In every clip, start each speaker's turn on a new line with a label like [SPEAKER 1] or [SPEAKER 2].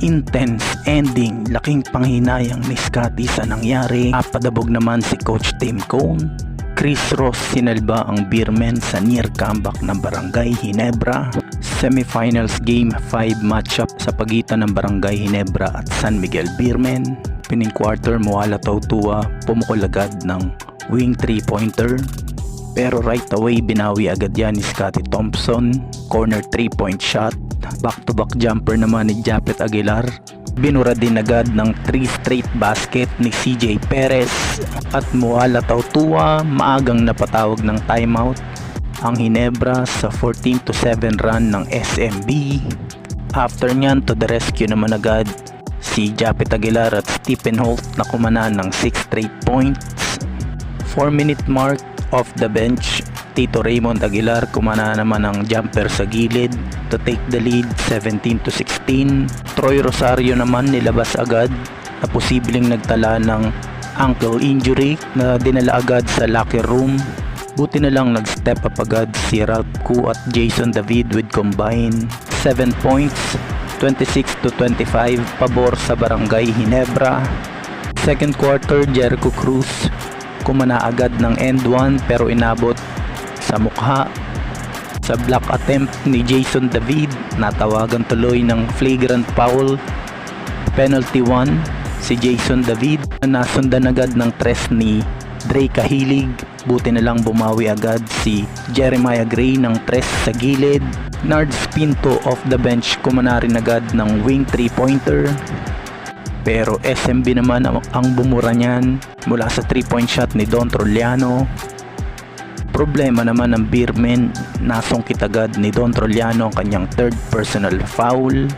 [SPEAKER 1] Intense ending, laking panghinayang ni Scotty sa nangyari. Napadabog naman si Coach Tim Cone. Chris Ross sinalba ang Beermen sa near comeback ng Barangay Ginebra. Semifinals Game 5 matchup sa pagitan ng Barangay Ginebra at San Miguel Beermen. Pining quarter, Moala Tautua pumukol agad ng wing 3-pointer. Pero right away binawi agad yan ni Scotty Thompson. Corner 3-point shot. Back-to-back jumper naman ni Japet Aguilar. Binura din agad ng 3 straight basket ni CJ Perez. At Moala Tautua maagang napatawag ng timeout ang Ginebra sa 14-7 run ng SMB. After nyan, to the rescue naman agad si Japet Aguilar at Stephen Holt na kumana ng 6 straight points. 4-minute mark off the bench, Tito Raymond Aguilar kumana naman ng jumper sa gilid to take the lead 17-16. Troy Rosario naman nilabas agad na posibleng nagtala ng ankle injury na dinala agad sa locker room. Buti na lang nag-step up agad si Ralph Koo at Jason David with combined 7 points, 26-25 pabor sa Barangay Ginebra. Second quarter, Jericho Cruz kumana agad ng end 1 pero inabot sa mukha. Sa block attempt ni Jason David, natawagan tuloy ng flagrant foul. Penalty 1 si Jason David na nasundan agad ng tres ni Dre Cahilig. Buti na lang bumawi agad si Jeremiah Gray ng tres sa gilid. Nards Pinto off the bench kumana rin agad ng wing 3-pointer. Pero SMB naman ang bumura niyan mula sa 3-point shot ni Don Troliano. Problema naman ng Beermen, nasungkit agad ni Don Troliano ang kanyang third personal foul.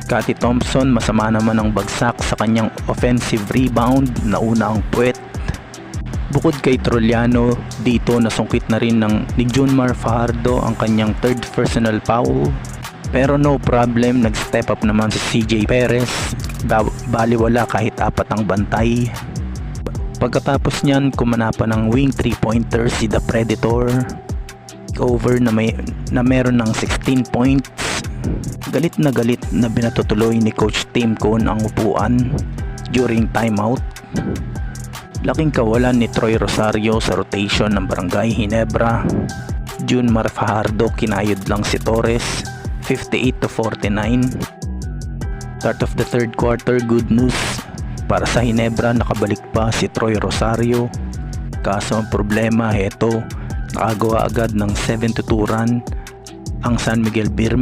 [SPEAKER 1] Scotty Thompson masama naman ang bagsak sa kanyang offensive rebound na una ang puwet. Bukod kay Troliano, dito nasungkit na rin ni Junmar Fajardo ang kanyang third personal foul. Pero no problem, nag-step up naman si CJ Perez. Baliwala kahit 4 ang bantay. Pagkatapos niyan, kumana pa ng wing 3-pointer si The Predator. Over na meron ng 16 points. Galit na binatutuloy ni Coach Tim Cone ang upuan during timeout. Laking kawalan ni Troy Rosario sa rotation ng Barangay Ginebra. Junmar Fajardo kinayod lang si Torres. 58-49. Start of the third quarter, good news para sa Ginebra, nakabalik pa si Troy Rosario. Kaso ang problema, heto, nakagawa agad ng 7-2 run ang San Miguel Beermen.